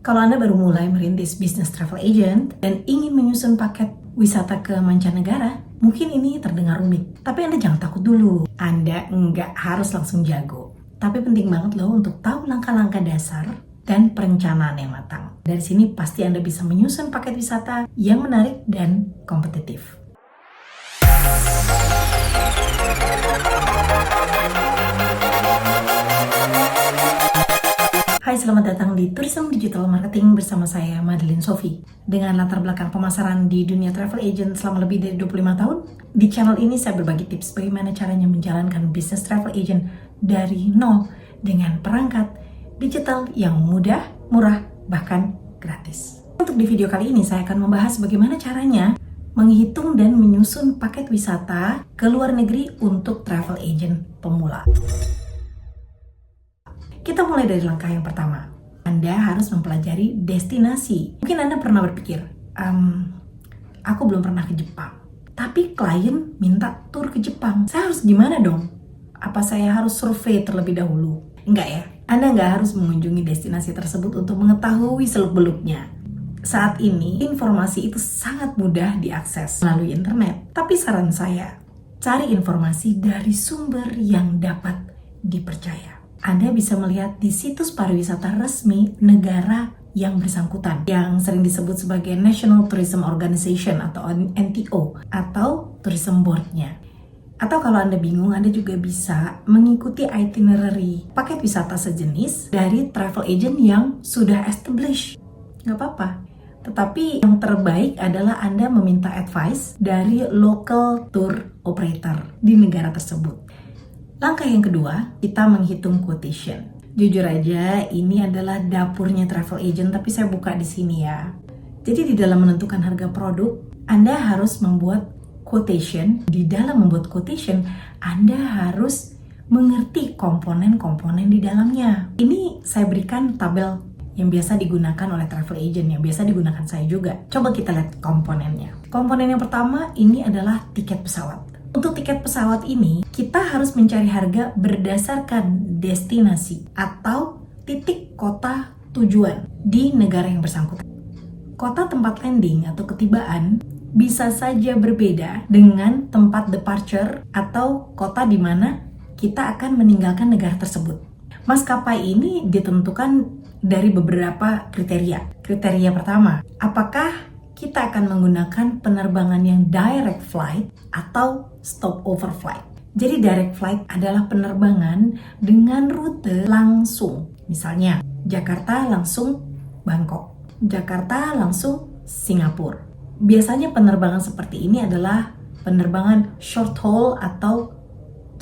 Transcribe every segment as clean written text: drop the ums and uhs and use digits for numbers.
Kalau Anda baru mulai merintis bisnis travel agent dan ingin menyusun paket wisata ke mancanegara, mungkin ini terdengar rumit. Tapi Anda jangan takut dulu. Anda nggak harus langsung jago. Tapi penting banget loh untuk tahu langkah-langkah dasar dan perencanaan yang matang. Dari sini pasti Anda bisa menyusun paket wisata yang menarik dan kompetitif. Hai, selamat datang di Tourism Digital Marketing bersama saya, Madeline Sophie. Dengan latar belakang pemasaran di dunia travel agent selama lebih dari 25 tahun, di channel ini saya berbagi tips bagaimana caranya menjalankan bisnis travel agent dari nol dengan perangkat digital yang mudah, murah, bahkan gratis. Untuk di video kali ini saya akan membahas bagaimana caranya menghitung dan menyusun paket wisata ke luar negeri untuk travel agent pemula. Kita mulai dari langkah yang pertama. Anda harus mempelajari destinasi. Mungkin Anda pernah berpikir, aku belum pernah ke Jepang, tapi klien minta tur ke Jepang. Saya harus gimana dong? Apa saya harus survei terlebih dahulu? Enggak ya. Anda nggak harus mengunjungi destinasi tersebut untuk mengetahui seluk-beluknya. Saat ini, informasi itu sangat mudah diakses melalui internet. Tapi saran saya, cari informasi dari sumber yang dapat dipercaya. Anda bisa melihat di situs pariwisata resmi negara yang bersangkutan, yang sering disebut sebagai National Tourism Organization atau NTO, atau Tourism Board-nya. Atau kalau Anda bingung, Anda juga bisa mengikuti itinerary paket wisata sejenis dari travel agent yang sudah established. Nggak apa-apa. Tetapi yang terbaik adalah Anda meminta advice dari local tour operator di negara tersebut. Langkah yang kedua, kita menghitung quotation. Jujur aja, ini adalah dapurnya travel agent, tapi saya buka di sini ya. Jadi di dalam menentukan harga produk, Anda harus membuat quotation. Di dalam membuat quotation, Anda harus mengerti komponen-komponen di dalamnya. Ini saya berikan tabel yang biasa digunakan oleh travel agent, yang biasa digunakan saya juga. Coba kita lihat komponennya. Komponen yang pertama ini adalah tiket pesawat. Untuk tiket pesawat ini, kita harus mencari harga berdasarkan destinasi atau titik kota tujuan di negara yang bersangkutan. Kota tempat landing atau ketibaan bisa saja berbeda dengan tempat departure atau kota di mana kita akan meninggalkan negara tersebut. Maskapai ini ditentukan dari beberapa kriteria. Kriteria pertama, apakah kita akan menggunakan penerbangan yang direct flight atau stopover flight. Jadi direct flight adalah penerbangan dengan rute langsung. Misalnya, Jakarta langsung Bangkok, Jakarta langsung Singapura. Biasanya penerbangan seperti ini adalah penerbangan short haul atau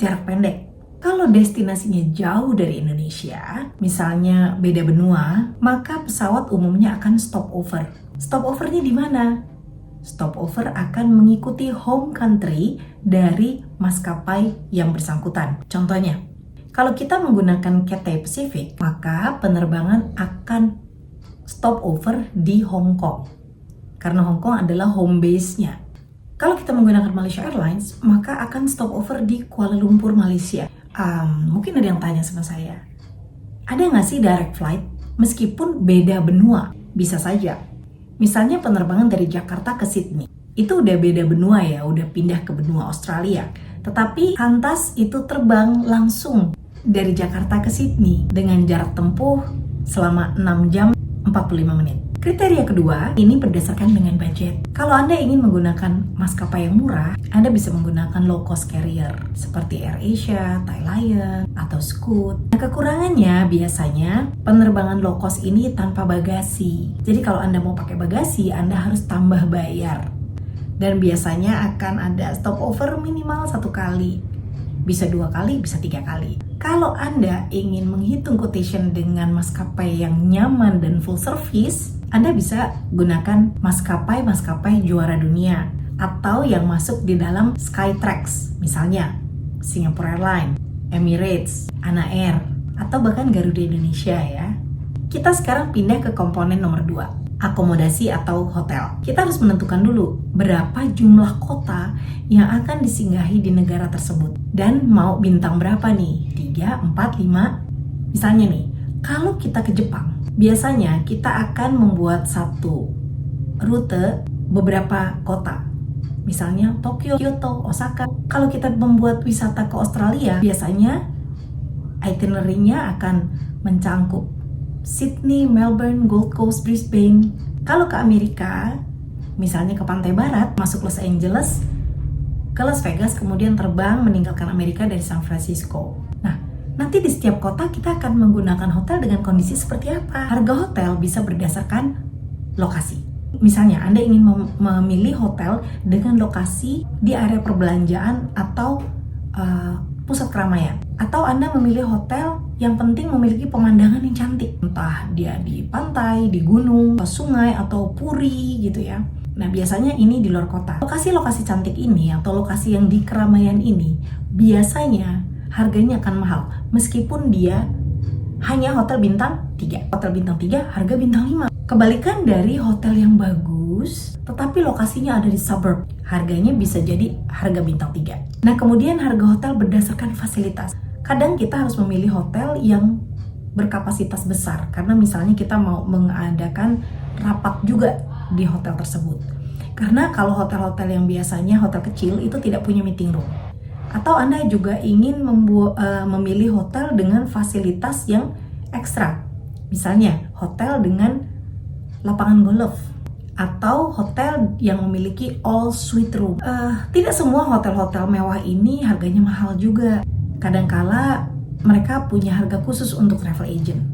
jarak pendek. Kalau destinasinya jauh dari Indonesia, misalnya beda benua, maka pesawat umumnya akan stopover. Stopovernya di mana? Stopover akan mengikuti home country dari maskapai yang bersangkutan. Contohnya, kalau kita menggunakan Cathay Pacific, maka penerbangan akan stopover di Hong Kong. Karena Hong Kong adalah home base-nya. Kalau kita menggunakan Malaysia Airlines, maka akan stopover di Kuala Lumpur, Malaysia. Mungkin ada yang tanya sama saya, ada nggak sih direct flight meskipun beda benua? Bisa saja. Misalnya penerbangan dari Jakarta ke Sydney, itu udah beda benua ya, udah pindah ke benua Australia. Tetapi Qantas itu terbang langsung dari Jakarta ke Sydney dengan jarak tempuh selama 6 jam 45 menit. Kriteria kedua, ini berdasarkan dengan budget. Kalau Anda ingin menggunakan maskapai yang murah, Anda bisa menggunakan low cost carrier seperti AirAsia, Thai Lion, atau Scoot. Nah, kekurangannya biasanya penerbangan low cost ini tanpa bagasi. Jadi kalau Anda mau pakai bagasi, Anda harus tambah bayar. Dan biasanya akan ada stopover minimal 1 kali. Bisa 2 kali, bisa 3 kali. Kalau Anda ingin menghitung quotation dengan maskapai yang nyaman dan full service, Anda bisa gunakan maskapai juara dunia atau yang masuk di dalam Skytrax, misalnya Singapore Airlines, Emirates, ANA Air, atau bahkan Garuda Indonesia ya. Kita sekarang pindah ke komponen nomor 2, akomodasi atau hotel. Kita harus menentukan dulu berapa jumlah kota yang akan disinggahi di negara tersebut dan mau bintang berapa nih, 3, 4, 5. Misalnya nih, kalau kita ke Jepang, Biasanya kita akan membuat satu rute beberapa kota. Misalnya Tokyo, Kyoto, Osaka. Kalau kita membuat wisata ke Australia, biasanya itinerary-nya akan mencangkup Sydney, Melbourne, Gold Coast, Brisbane. Kalau ke Amerika, misalnya ke pantai barat, masuk Los Angeles, ke Las Vegas, kemudian terbang meninggalkan Amerika dari San Francisco. Nah, nanti di setiap kota kita akan menggunakan hotel dengan kondisi seperti apa. Harga hotel bisa berdasarkan lokasi. Misalnya, Anda ingin memilih hotel dengan lokasi di area perbelanjaan atau pusat keramaian. Atau Anda memilih hotel yang penting memiliki pemandangan yang cantik. Entah dia di pantai, di gunung, sungai, atau puri gitu ya. Nah, biasanya ini di luar kota. Lokasi-lokasi cantik ini atau lokasi yang di keramaian ini biasanya harganya akan mahal. Meskipun dia hanya hotel bintang 3. Hotel bintang 3 harga bintang 5. Kebalikan dari hotel yang bagus, tetapi lokasinya ada di suburb, harganya bisa jadi harga bintang 3. Nah, kemudian harga hotel berdasarkan fasilitas. Kadang kita harus memilih hotel yang berkapasitas besar, karena misalnya kita mau mengadakan rapat juga di hotel tersebut. Karena kalau hotel-hotel yang biasanya hotel kecil itu tidak punya meeting room. Atau Anda juga ingin memilih hotel dengan fasilitas yang ekstra. Misalnya hotel dengan lapangan golf atau hotel yang memiliki all suite room. Tidak semua hotel-hotel mewah ini harganya mahal juga. Kadangkala mereka punya harga khusus untuk travel agent.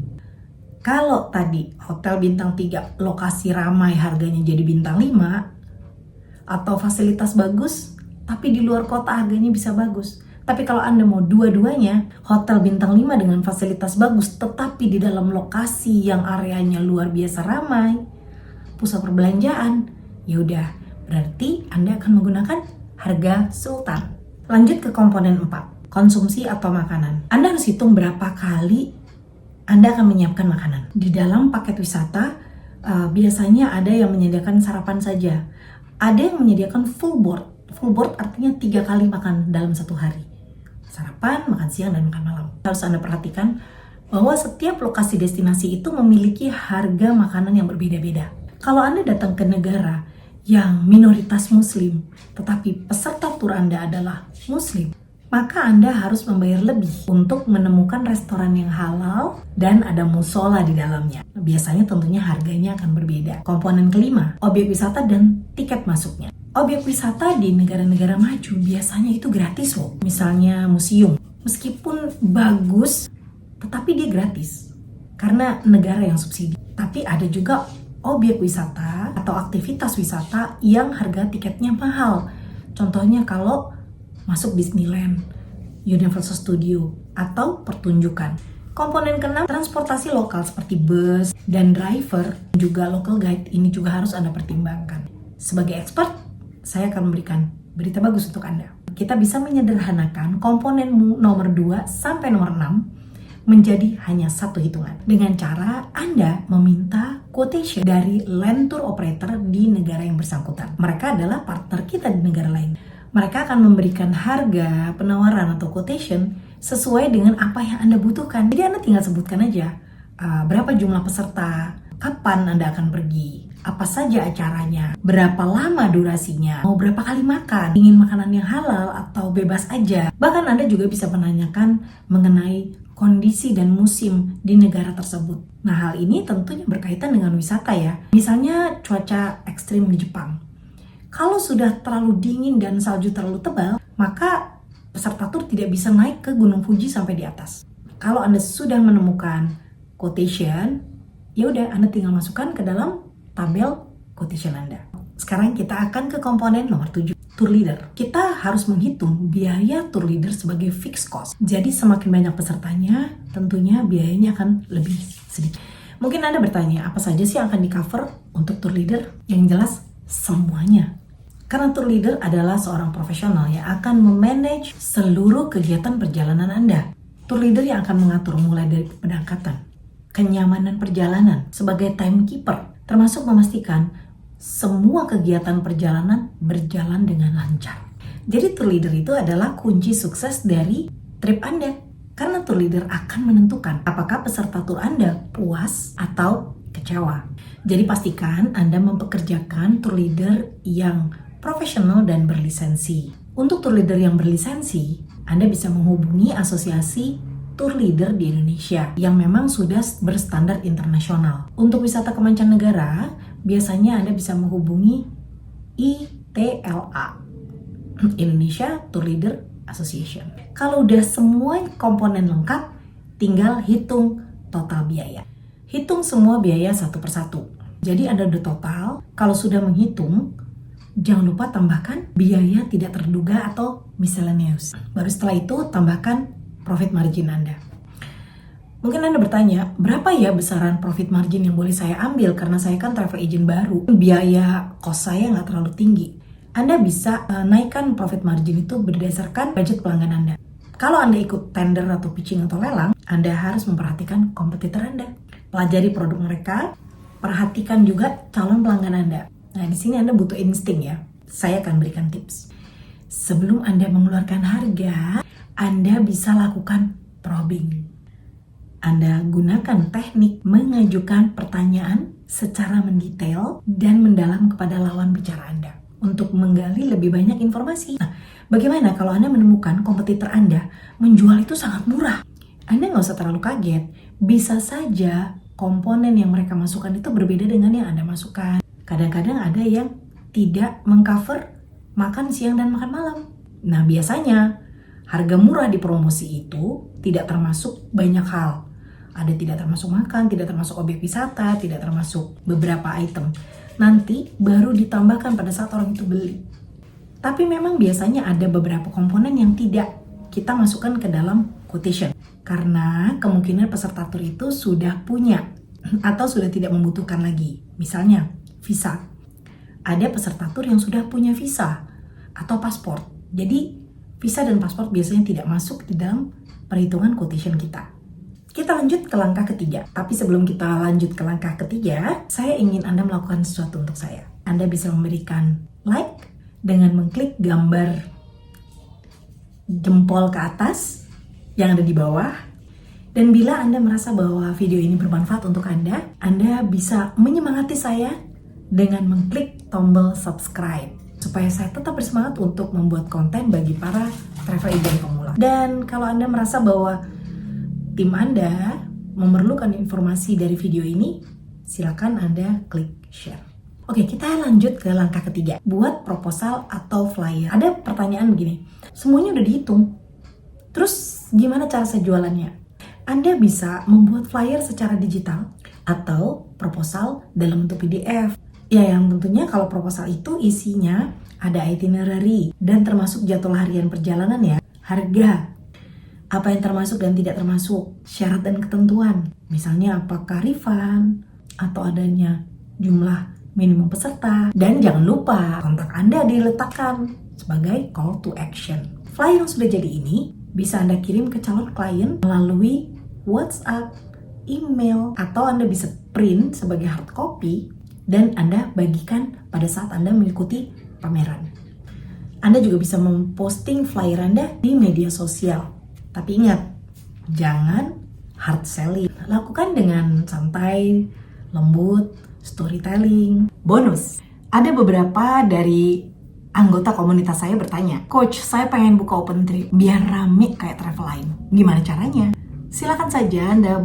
Kalau tadi hotel bintang 3 lokasi ramai harganya jadi bintang 5, atau fasilitas bagus tapi di luar kota harganya bisa bagus. Tapi kalau Anda mau dua-duanya, hotel bintang 5 dengan fasilitas bagus tetapi di dalam lokasi yang areanya luar biasa ramai, pusat perbelanjaan, yaudah, berarti Anda akan menggunakan harga sultan. Lanjut ke komponen 4, konsumsi atau makanan. Anda harus hitung berapa kali Anda akan menyiapkan makanan. Di dalam paket wisata, biasanya ada yang menyediakan sarapan saja. Ada yang menyediakan full board. Full board artinya 3 kali makan dalam satu hari. Sarapan, makan siang, dan makan malam. Harus Anda perhatikan bahwa setiap lokasi destinasi itu memiliki harga makanan yang berbeda-beda. Kalau Anda datang ke negara yang minoritas muslim, tetapi peserta tur Anda adalah muslim, maka Anda harus membayar lebih untuk menemukan restoran yang halal dan ada musola di dalamnya. Biasanya tentunya harganya akan berbeda. Komponen kelima, objek wisata dan tiket masuknya. Objek wisata di negara-negara maju biasanya itu gratis loh. Misalnya museum, meskipun bagus, tetapi dia gratis karena negara yang subsidi. Tapi ada juga objek wisata atau aktivitas wisata yang harga tiketnya mahal. Contohnya kalau masuk Disneyland, Universal Studio, atau pertunjukan. Komponen keenam, transportasi lokal seperti bus dan driver, juga local guide, ini juga harus Anda pertimbangkan. Sebagai expert, saya akan memberikan berita bagus untuk Anda. Kita bisa menyederhanakan komponen nomor 2 sampai nomor 6 menjadi hanya satu hitungan. Dengan cara Anda meminta quotation dari land tour operator di negara yang bersangkutan. Mereka adalah partner kita di negara lain. Mereka akan memberikan harga, penawaran, atau quotation sesuai dengan apa yang Anda butuhkan. Jadi Anda tinggal sebutkan aja berapa jumlah peserta, kapan Anda akan pergi, apa saja acaranya, berapa lama durasinya, mau berapa kali makan, ingin makanan yang halal atau bebas aja. Bahkan Anda juga bisa menanyakan mengenai kondisi dan musim di negara tersebut. Nah, hal ini tentunya berkaitan dengan wisata ya. Misalnya cuaca ekstrim di Jepang. Kalau sudah terlalu dingin dan salju terlalu tebal, maka peserta tur tidak bisa naik ke Gunung Fuji sampai di atas. Kalau Anda sudah menemukan quotation, ya udah Anda tinggal masukkan ke dalam tabel quotation Anda. Sekarang kita akan ke komponen nomor 7, tour leader. Kita harus menghitung biaya tour leader sebagai fixed cost. Jadi semakin banyak pesertanya, tentunya biayanya akan lebih sedikit. Mungkin Anda bertanya, apa saja sih yang akan di cover untuk tour leader? Yang jelas, semuanya. Karena tour leader adalah seorang profesional yang akan memanage seluruh kegiatan perjalanan Anda. Tour leader yang akan mengatur mulai dari keberangkatan, kenyamanan perjalanan sebagai timekeeper, termasuk memastikan semua kegiatan perjalanan berjalan dengan lancar. Jadi tour leader itu adalah kunci sukses dari trip Anda. Karena tour leader akan menentukan apakah peserta tour Anda puas atau kecewa. Jadi pastikan Anda mempekerjakan tour leader yang profesional dan berlisensi. Untuk tour leader yang berlisensi, Anda bisa menghubungi asosiasi tour leader di Indonesia yang memang sudah berstandar internasional. Untuk wisata ke mancanegara, biasanya Anda bisa menghubungi ITLA, Indonesia Tour Leader Association. Kalau udah semua komponen lengkap, tinggal hitung total biaya. Hitung semua biaya satu persatu. Jadi Anda udah total, kalau sudah menghitung, jangan lupa tambahkan biaya tidak terduga atau miscellaneous. Baru setelah itu tambahkan profit margin Anda. Mungkin Anda bertanya, berapa ya besaran profit margin yang boleh saya ambil karena saya kan travel agent baru. Biaya cost saya nggak terlalu tinggi. Anda bisa naikkan profit margin itu berdasarkan budget pelanggan Anda. Kalau Anda ikut tender atau pitching atau lelang, Anda harus memperhatikan kompetitor Anda. Pelajari produk mereka, perhatikan juga calon pelanggan Anda. Nah, di sini Anda butuh insting ya. Saya akan berikan tips. Sebelum Anda mengeluarkan harga, Anda bisa lakukan probing. Anda gunakan teknik mengajukan pertanyaan secara mendetail dan mendalam kepada lawan bicara Anda untuk menggali lebih banyak informasi. Nah, bagaimana kalau Anda menemukan kompetitor Anda menjual itu sangat murah? Anda nggak usah terlalu kaget. Bisa saja komponen yang mereka masukkan itu berbeda dengan yang Anda masukkan. Kadang-kadang ada yang tidak mengcover makan siang dan makan malam. Nah, biasanya harga murah di promosi itu tidak termasuk banyak hal. Ada tidak termasuk makan, tidak termasuk objek wisata, tidak termasuk beberapa item. Nanti baru ditambahkan pada saat orang itu beli. Tapi memang biasanya ada beberapa komponen yang tidak kita masukkan ke dalam quotation. Karena kemungkinan peserta tur itu sudah punya atau sudah tidak membutuhkan lagi. Misalnya, visa. Ada peserta tur yang sudah punya visa atau paspor. Jadi, visa dan paspor biasanya tidak masuk di dalam perhitungan quotation kita. Kita lanjut ke langkah ketiga. Tapi sebelum kita lanjut ke langkah ketiga, saya ingin Anda melakukan sesuatu untuk saya. Anda bisa memberikan like dengan mengklik gambar jempol ke atas yang ada di bawah. Dan bila Anda merasa bahwa video ini bermanfaat untuk Anda bisa menyemangati saya dengan mengklik tombol subscribe supaya saya tetap bersemangat untuk membuat konten bagi para travel agent pemula. Dan kalau Anda merasa bahwa tim Anda memerlukan informasi dari video ini, silakan Anda klik share. Oke, kita lanjut ke langkah ketiga. Buat proposal atau flyer. Ada pertanyaan begini, semuanya udah dihitung. Terus gimana cara saya jualannya? Anda bisa membuat flyer secara digital atau proposal dalam bentuk PDF. Ya, yang tentunya kalau proposal itu isinya ada itinerary dan termasuk jadwal harian perjalanan ya, harga, apa yang termasuk dan tidak termasuk, syarat dan ketentuan. Misalnya apakah refund atau adanya jumlah minimum peserta. Dan jangan lupa kontak Anda diletakkan sebagai call to action. Flyer yang sudah jadi ini bisa Anda kirim ke calon klien melalui WhatsApp, email, atau Anda bisa print sebagai hard copy dan Anda bagikan pada saat Anda mengikuti pameran. Anda juga bisa memposting flyer Anda di media sosial. Tapi ingat, jangan hard selling. Lakukan dengan santai, lembut, storytelling. Bonus, ada beberapa dari anggota komunitas saya bertanya, Coach, saya pengen buka open trip biar rame kayak travel lain. Gimana caranya? Silakan saja Anda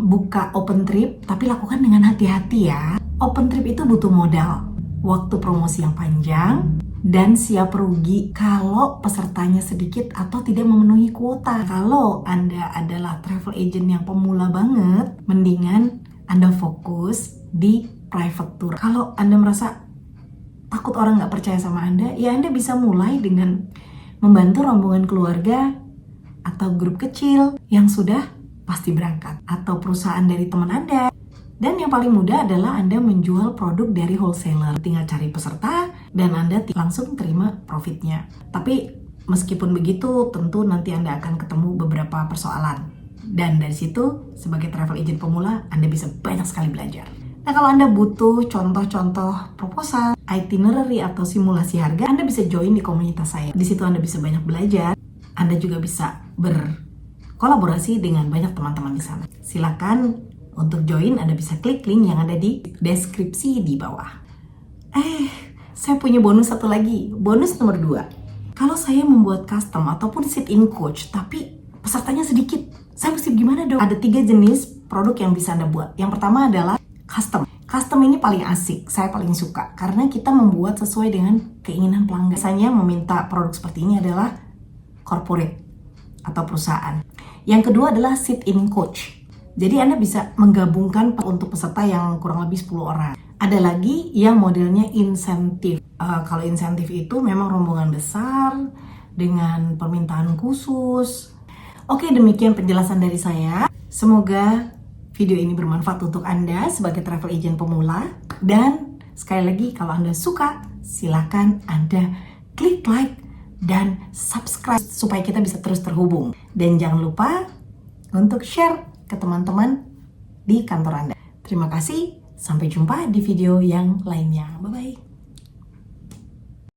buka open trip, tapi lakukan dengan hati-hati ya. Open trip itu butuh modal, waktu promosi yang panjang, dan siap rugi kalau pesertanya sedikit atau tidak memenuhi kuota. Kalau Anda adalah travel agent yang pemula banget, mendingan Anda fokus di private tour. Kalau Anda merasa takut orang nggak percaya sama Anda, ya Anda bisa mulai dengan membantu rombongan keluarga atau grup kecil yang sudah pasti berangkat, atau perusahaan dari teman Anda. Dan yang paling mudah adalah Anda menjual produk dari wholesaler. Tinggal cari peserta dan Anda langsung terima profitnya. Tapi meskipun begitu, tentu nanti Anda akan ketemu beberapa persoalan. Dan dari situ, sebagai travel agent pemula, Anda bisa banyak sekali belajar. Nah, kalau Anda butuh contoh-contoh proposal, itinerary, atau simulasi harga, Anda bisa join di komunitas saya. Di situ Anda bisa banyak belajar. Anda juga bisa kolaborasi dengan banyak teman-teman di sana. Silakan untuk join, Anda bisa klik link yang ada di deskripsi di bawah. Saya punya bonus satu lagi, bonus nomor 2. Kalau saya membuat custom ataupun sit-in coach, tapi pesertanya sedikit, saya mesti gimana dong? Ada 3 jenis produk yang bisa Anda buat. Yang pertama adalah custom. Custom ini paling asik, saya paling suka karena kita membuat sesuai dengan keinginan pelanggan. Biasanya meminta produk seperti ini adalah corporate atau perusahaan. Yang kedua adalah sit-in coach. Jadi Anda bisa menggabungkan untuk peserta yang kurang lebih 10 orang. Ada lagi yang modelnya insentif. Kalau insentif itu memang rombongan besar dengan permintaan khusus. Oke, demikian penjelasan dari saya. Semoga video ini bermanfaat untuk Anda sebagai travel agent pemula. Dan sekali lagi, kalau Anda suka, silakan Anda klik like dan subscribe supaya kita bisa terus terhubung. Dan jangan lupa untuk share ke teman-teman di kantor Anda. Terima kasih, sampai jumpa di video yang lainnya. Bye-bye.